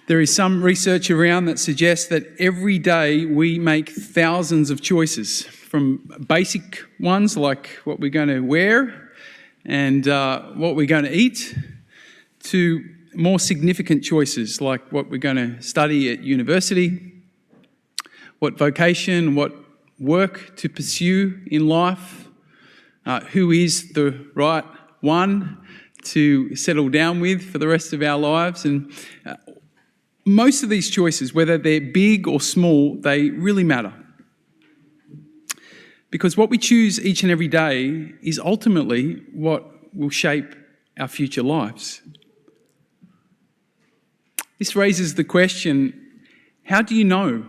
There is some research around that suggests that every day we make thousands of choices, from basic ones like what we're going to wear and what we're going to eat, to more significant choices like what we're going to study at university, what vocation, what work to pursue in life, who is the right one to settle down with for the rest of our lives. And most of these choices, whether they're big or small, they really matter. Because what we choose each and every day is ultimately what will shape our future lives. This raises the question, how do you know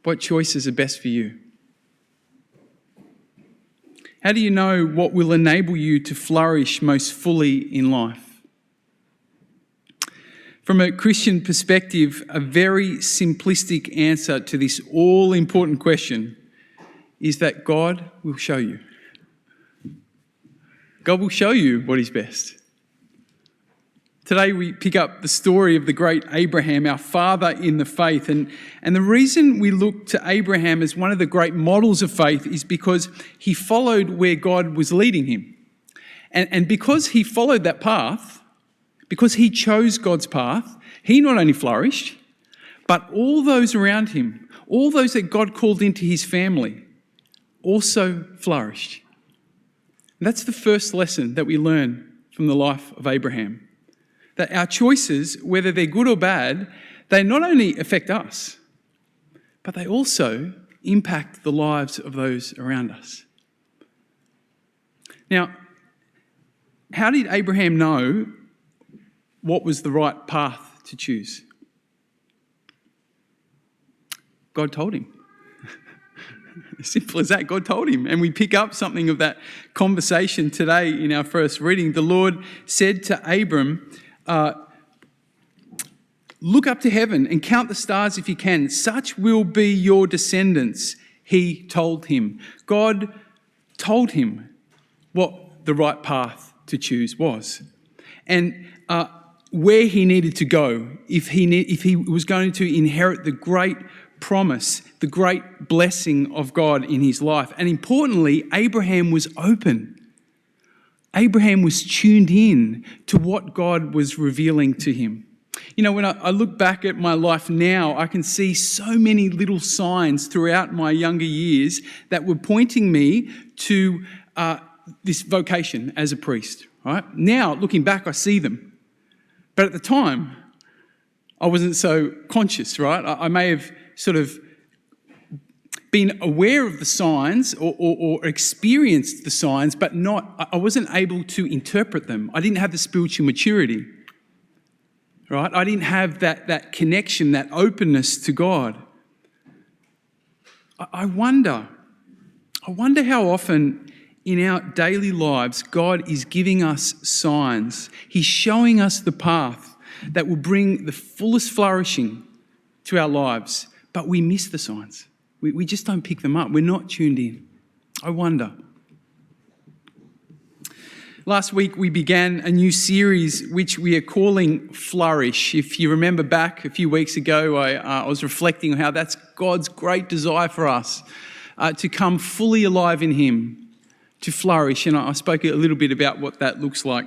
what choices are best for you? How do you know what will enable you to flourish most fully in life? From a Christian perspective, a very simplistic answer to this all-important question is that God will show you. God will show you what is best. Today we pick up the story of the great Abraham, our father in the faith. And the reason we look to Abraham as one of the great models of faith is because he followed where God was leading him. And because he followed that path, because he chose God's path, he not only flourished, but all those around him, all those that God called into his family, also flourished. And that's the first lesson that we learn from the life of Abraham. That our choices, whether they're good or bad, they not only affect us, but they also impact the lives of those around us. Now, how did Abraham know what was the right path to choose? God told him. As simple as that, God told him. And we pick up something of that conversation today in our first reading. The Lord said to Abram, look up to heaven and count the stars if you can. Such will be your descendants, he told him. God told him what the right path to choose was. And where he needed to go if he was going to inherit the great promise, the great blessing of God in his life. And importantly, Abraham was open. Abraham was tuned in to what God was revealing to him. You know, when I look back at my life now, I can see so many little signs throughout my younger years that were pointing me to this vocation as a priest. Right? Now, looking back, I see them. But at the time, I wasn't so conscious, right? I may have sort of been aware of the signs or experienced the signs, but I wasn't able to interpret them. I didn't have the spiritual maturity, right? I didn't have that connection, that openness to God. I wonder how often in our daily lives God is giving us signs. He's showing us the path that will bring the fullest flourishing to our lives, but we miss the signs. We just don't pick them up. We're not tuned in. I wonder. Last week we began a new series which we are calling Flourish. If you remember back a few weeks ago, I was reflecting on how that's God's great desire for us to come fully alive in him, to flourish. And I spoke a little bit about what that looks like.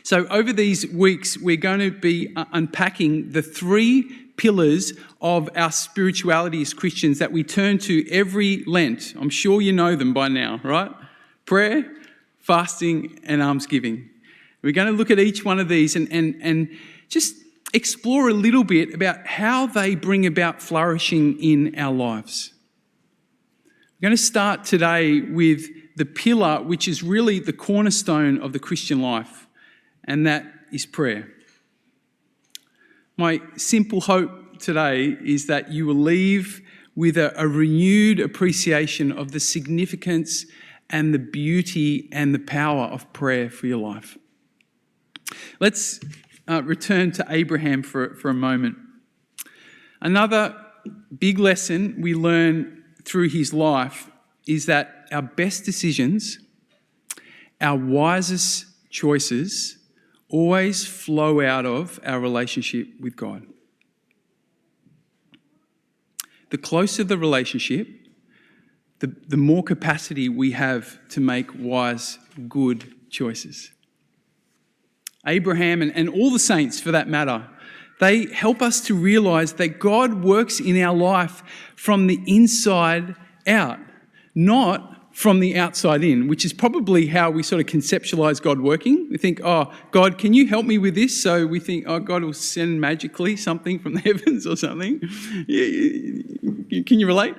So over these weeks, we're going to be unpacking the three pillars of our spirituality as Christians that we turn to every Lent. I'm sure you know them by now, right? Prayer, fasting, and almsgiving. We're going to look at each one of these and just explore a little bit about how they bring about flourishing in our lives. We're going to start today with the pillar which is really the cornerstone of the Christian life, and that is prayer. My simple hope today is that you will leave with a renewed appreciation of the significance and the beauty and the power of prayer for your life. Let's return to Abraham for a moment. Another big lesson we learn through his life is that our best decisions, our wisest choices, always flow out of our relationship with God. the closer the relationship, the more capacity we have to make wise, good choices. Abraham and all the saints, for that matter, they help us to realize that God works in our life from the inside out, not from the outside in, which is probably how we sort of conceptualize God working. We think, oh, God, can you help me with this? So we think, oh, God will send magically something from the heavens or something. Can you relate?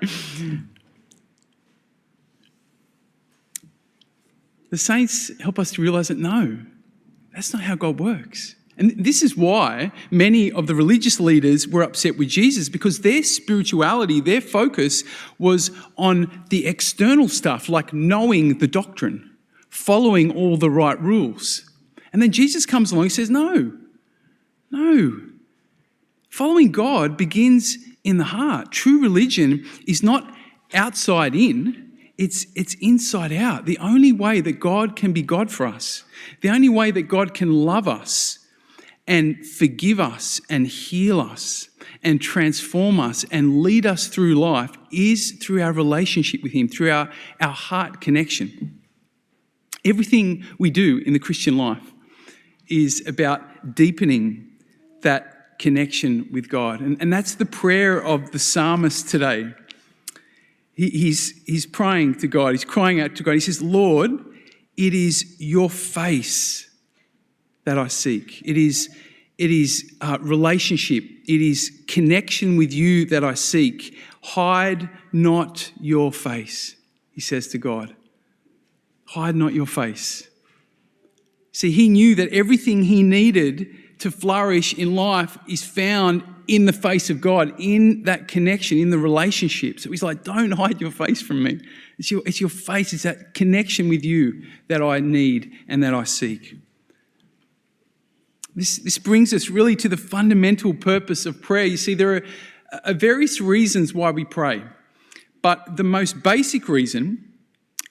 The saints help us to realize that no, that's not how God works. And this is why many of the religious leaders were upset with Jesus, because their spirituality, their focus was on the external stuff, like knowing the doctrine, following all the right rules. And then Jesus comes along and says, no. Following God begins in the heart. True religion is not outside in, it's inside out. The only way that God can be God for us, the only way that God can love us and forgive us and heal us and transform us and lead us through life is through our relationship with him, through our heart connection. Everything we do in the Christian life is about deepening that connection with God. And that's the prayer of the psalmist today. He's praying to God. He's crying out to God. He says, Lord, it is your face that I seek. It is relationship. It is connection with you that I seek. Hide not your face, he says to God. Hide not your face. See, he knew that everything he needed to flourish in life is found in the face of God, in that connection, in the relationship. So he's like, don't hide your face from me. It's your face, it's that connection with you that I need and that I seek. This brings us really to the fundamental purpose of prayer. You see, there are various reasons why we pray, but the most basic reason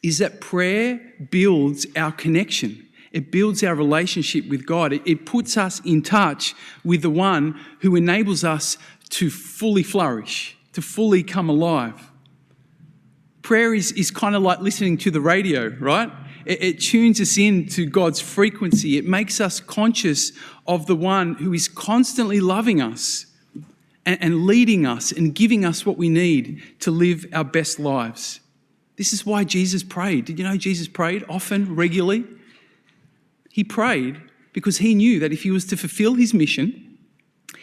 is that prayer builds our connection. It builds our relationship with God. It puts us in touch with the one who enables us to fully flourish, to fully come alive. Prayer is kind of like listening to the radio, right? It tunes us in to God's frequency. It makes us conscious of the one who is constantly loving us and leading us and giving us what we need to live our best lives. This is why Jesus prayed. Did you know Jesus prayed often, regularly? He prayed because he knew that if he was to fulfill his mission,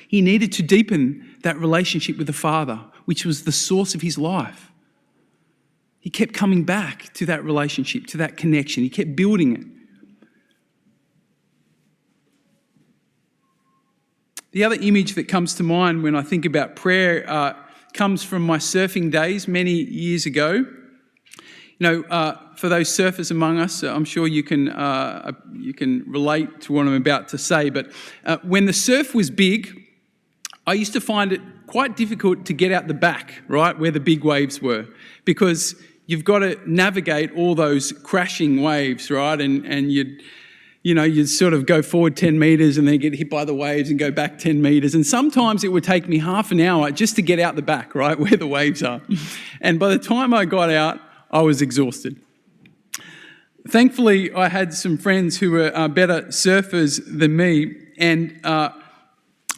he needed to deepen that relationship with the Father, which was the source of his life. He kept coming back to that relationship, to that connection. He kept building it. The other image that comes to mind when I think about prayer comes from my surfing days many years ago. You know, for those surfers among us, I'm sure you can relate to what I'm about to say, but when the surf was big, I used to find it quite difficult to get out the back, right, where the big waves were, because you've got to navigate all those crashing waves, right, and you'd sort of go forward 10 metres and then get hit by the waves and go back 10 metres. And sometimes it would take me half an hour just to get out the back, right, where the waves are. And by the time I got out, I was exhausted. Thankfully, I had some friends who were better surfers than me, and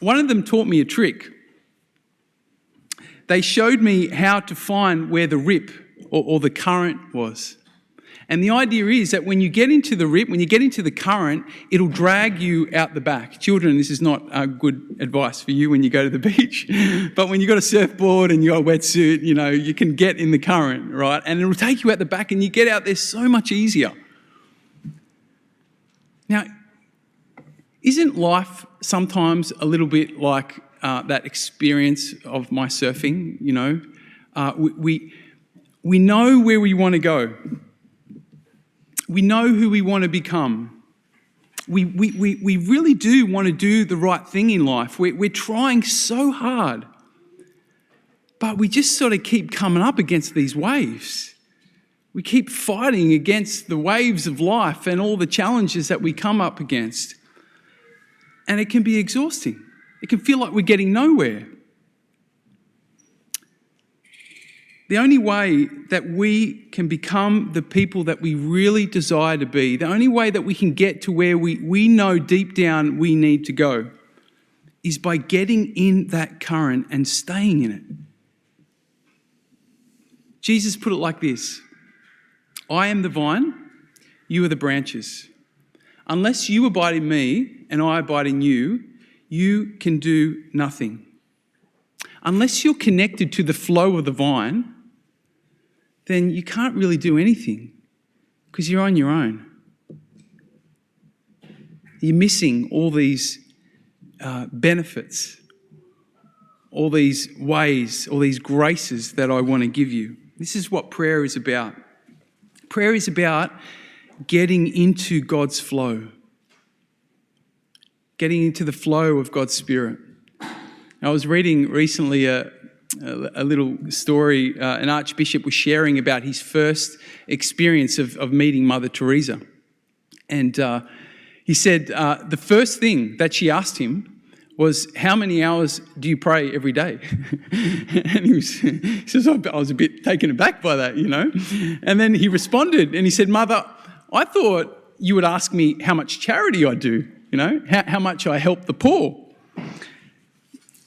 one of them taught me a trick. They showed me how to find where the rip or the current was. And the idea is that when you get into the rip, when you get into the current, it'll drag you out the back. Children, this is not good advice for you when you go to the beach. But when you've got a surfboard and you've got a wetsuit, you can get in the current, right? And it'll take you out the back and you get out there so much easier. Now, isn't life sometimes a little bit like that experience of my surfing? We know where we want to go. We know who we want to become. We really do want to do the right thing in life. We're trying so hard, but we just sort of keep coming up against these waves. We keep fighting against the waves of life and all the challenges that we come up against. And it can be exhausting. It can feel like we're getting nowhere. The only way that we can become the people that we really desire to be, the only way that we can get to where we know deep down we need to go, is by getting in that current and staying in it. Jesus put it like this: I am the vine, you are the branches. Unless you abide in me and I abide in you, you can do nothing. Unless you're connected to the flow of the vine, then you can't really do anything because you're on your own. You're missing all these benefits, all these ways, all these graces that I want to give you. This is what prayer is about. Prayer is about getting into God's flow, getting into the flow of God's Spirit. I was reading recently a little story. An archbishop was sharing about his first experience of meeting Mother Teresa. And he said the first thing that she asked him was, how many hours do you pray every day? And he says, I was a bit taken aback by that, And then he responded and he said, Mother, I thought you would ask me how much charity I do, how much I help the poor.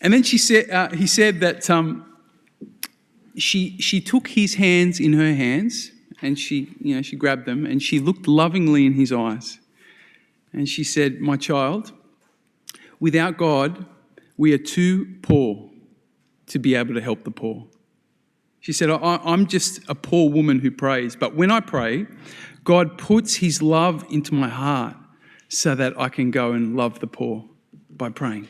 And then he said that she took his hands in her hands and she grabbed them and she looked lovingly in his eyes. And she said, my child, without God, we are too poor to be able to help the poor. She said, I'm just a poor woman who prays, but when I pray, God puts his love into my heart so that I can go and love the poor by praying.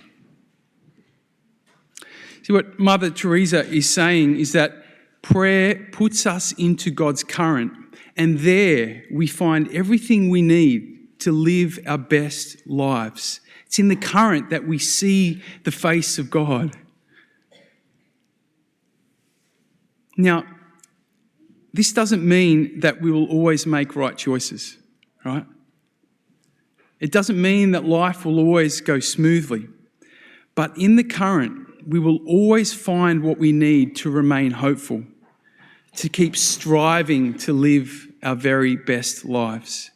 See, what Mother Teresa is saying is that prayer puts us into God's current, and there we find everything we need to live our best lives. It's in the current that we see the face of God. Now, this doesn't mean that we will always make right choices, right? It doesn't mean that life will always go smoothly. But in the current, we will always find what we need to remain hopeful, to keep striving to live our very best lives.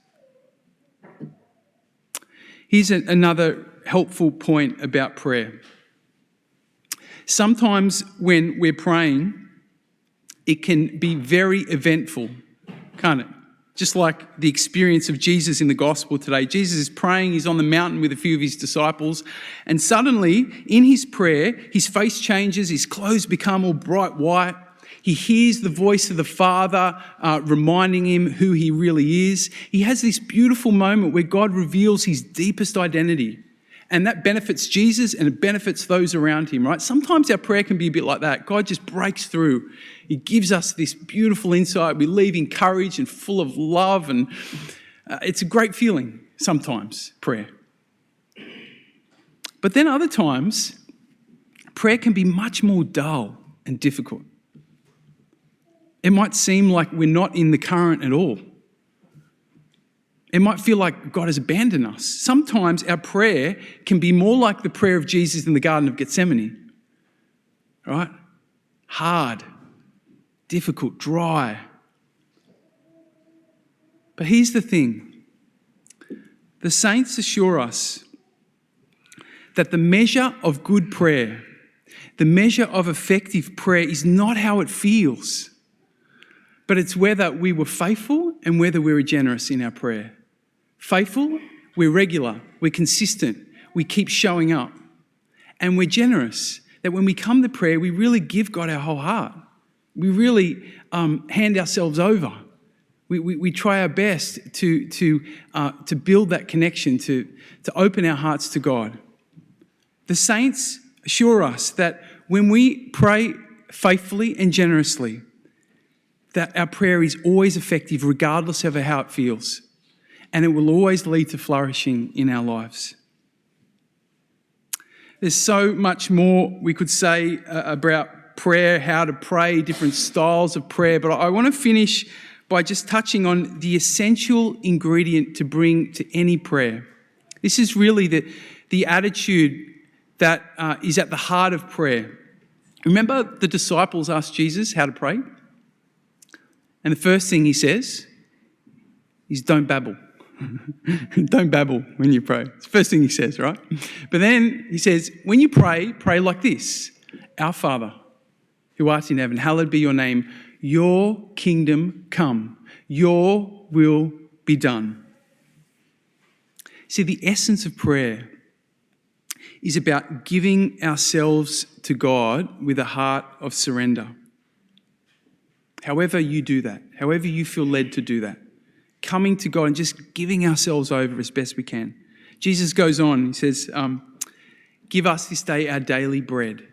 Here's another helpful point about prayer. Sometimes when we're praying, it can be very eventful, can't it? Just like the experience of Jesus in the gospel today. Jesus is praying, he's on the mountain with a few of his disciples, and suddenly in his prayer, his face changes, his clothes become all bright white. He hears the voice of the Father reminding him who he really is. He has this beautiful moment where God reveals his deepest identity. And that benefits Jesus and it benefits those around him, right? Sometimes our prayer can be a bit like that. God just breaks through. He gives us this beautiful insight. We leave encouraged and full of love. And it's a great feeling sometimes, prayer. But then other times, prayer can be much more dull and difficult. It might seem like we're not in the current at all. It might feel like God has abandoned us. Sometimes our prayer can be more like the prayer of Jesus in the Garden of Gethsemane, right? Hard, difficult, dry. But here's the thing. The saints assure us that the measure of good prayer, the measure of effective prayer is not how it feels, but it's whether we were faithful and whether we were generous in our prayer. Faithful, we're regular, we're consistent, we keep showing up. And we're generous, that when we come to prayer, we really give God our whole heart. We really hand ourselves over. We try our best to build that connection, to open our hearts to God. The saints assure us that when we pray faithfully and generously, that our prayer is always effective regardless of how it feels. And it will always lead to flourishing in our lives. There's so much more we could say about prayer, how to pray, different styles of prayer, but I want to finish by just touching on the essential ingredient to bring to any prayer. This is really the attitude that is at the heart of prayer. Remember the disciples asked Jesus how to pray? And the first thing he says is don't babble. Don't babble when you pray. It's the first thing he says, right? But then he says, when you pray, pray like this. Our Father, who art in heaven, hallowed be your name. Your kingdom come. Your will be done. See, the essence of prayer is about giving ourselves to God with a heart of surrender. However you do that, however you feel led to do that, coming to God and just giving ourselves over as best we can. Jesus goes on, he says, give us this day our daily bread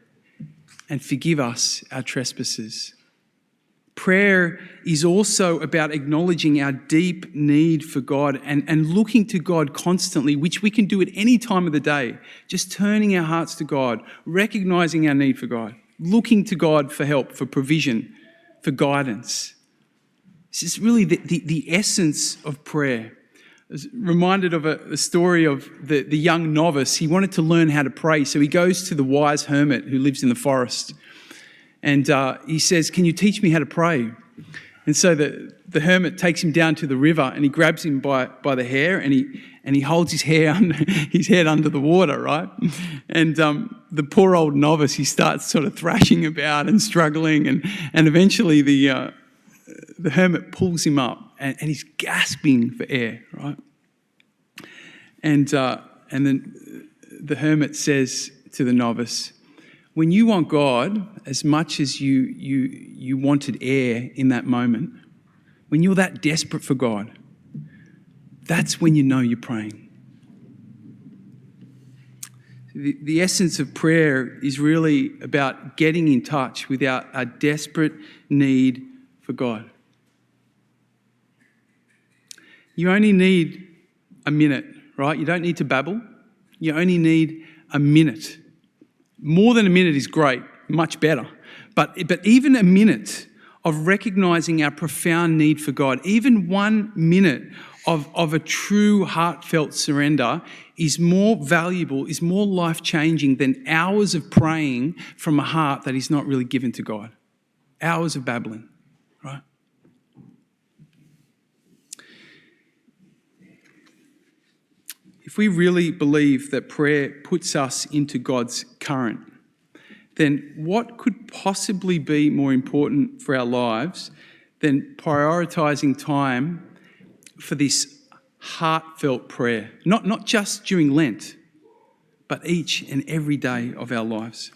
and forgive us our trespasses. Prayer is also about acknowledging our deep need for God and looking to God constantly, which we can do at any time of the day, just turning our hearts to God, recognizing our need for God, looking to God for help, for provision, for guidance. This is really the essence of prayer. I was reminded of a story of the young novice. He wanted to learn how to pray, so he goes to the wise hermit who lives in the forest. And he says, can you teach me how to pray? And so the hermit takes him down to the river and he grabs him by the hair and he holds his head under the water, right? And the poor old novice, he starts sort of thrashing about and struggling and eventually the hermit pulls him up and he's gasping for air, right? And then the hermit says to the novice, when you want God as much as you wanted air in that moment, when you're that desperate for God, that's when you know you're praying. The essence of prayer is really about getting in touch with our desperate need for God. You only need a minute, right? You don't need to babble. You only need a minute. More than a minute is great, much better. But even a minute of recognising our profound need for God, even 1 minute of a true heartfelt surrender is more valuable, is more life-changing than hours of praying from a heart that is not really given to God. Hours of babbling, right? If we really believe that prayer puts us into God's current, then what could possibly be more important for our lives than prioritising time for this heartfelt prayer? Not just during Lent, but each and every day of our lives.